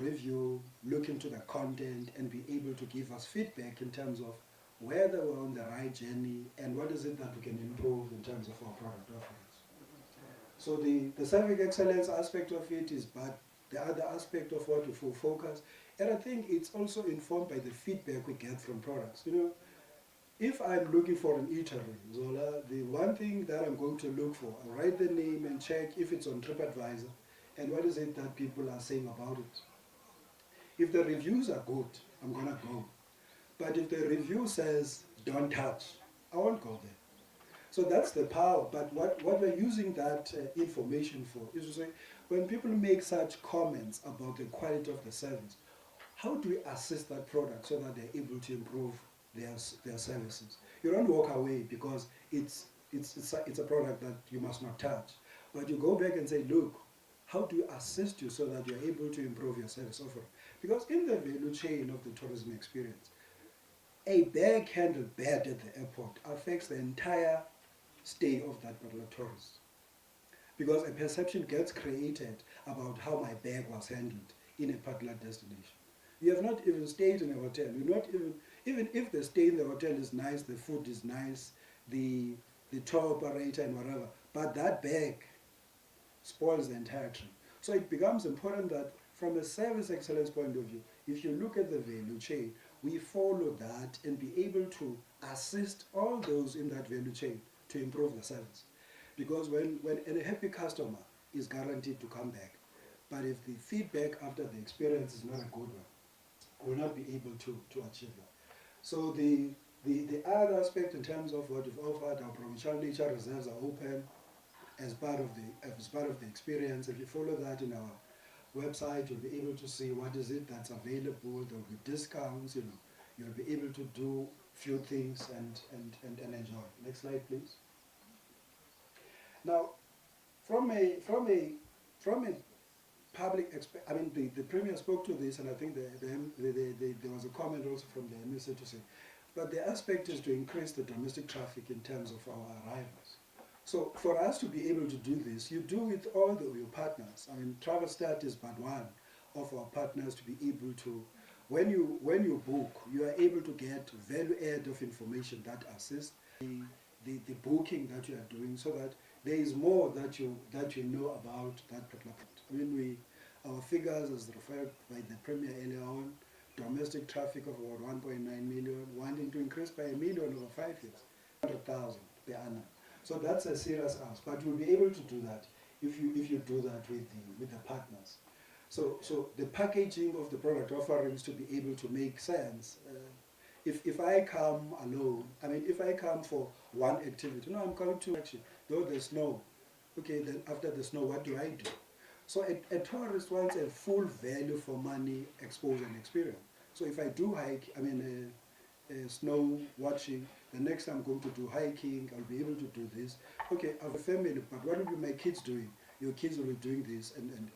review, look into the content, and be able to give us feedback in terms of whether we're on the right journey and what is it that we can improve in terms of our product offerings. So the civic excellence aspect of it is, but the other aspect of what we full focus, and I think it's also informed by the feedback we get from products. You know, if I'm looking for an eatery, Zola, the one thing that I'm going to look for, I'll write the name and check if it's on TripAdvisor and what is it that people are saying about it. If the reviews are good, I'm gonna go. But if the review says don't touch, I won't go there. So that's the power. But what we're using that information for is to say, when people make such comments about the quality of the service, how do we assist that product so that they're able to improve their services? You don't walk away because it's a product that you must not touch. But you go back and say, look, how do you assist you so that you're able to improve your service offering? Because in the value chain of the tourism experience, a bag-handled bed at the airport affects the entire stay of that particular tourist. Because a perception gets created about how my bag was handled in a particular destination. You have not even stayed in a hotel. You're not even if the stay in the hotel is nice, the food is nice, the tour operator and whatever, but that bag spoils the entire trip. So it becomes important that from a service excellence point of view, if you look at the value chain, we follow that and be able to assist all those in that value chain to improve the service. Because when a happy customer is guaranteed to come back, but if the feedback after the experience is not a good one, we'll not be able to achieve that. So the other aspect in terms of what we've offered, our provincial nature reserves are open as part of the experience. If you follow that in our website, you'll be able to see what is it that's available. There'll be discounts. You'll be able to do few things and enjoy. Next slide, please. Now, from a public, I mean, the Premier spoke to this, and I think there was a comment also from the minister to say, but the aspect is to increase the domestic traffic in terms of our arrivals. So for us to be able to do this, you do with all your partners. I mean, TravelStat is but one of our partners to be able to, when you book, you are able to get value add of information that assists the booking that you are doing, so that there is more that you know about that particular point. I mean, our figures, as referred by the Premier earlier on, domestic traffic of about 1.9 million, wanting to increase by 1 million over 5 years, 100,000 per annum. So that's a serious ask, but you'll be able to do that if you do that with the partners. So the packaging of the product offerings to be able to make sense. If I come alone, I mean, if I come for one activity, no, I'm coming to actually, though there's snow, okay, then after the snow, what do I do? So a tourist wants a full value for money exposure and experience. So if I do hike, I mean, snow watching, the next time I'm going to do hiking, I'll be able to do this. Okay, I have a family, but what will be my kids doing? Your kids will be doing this, and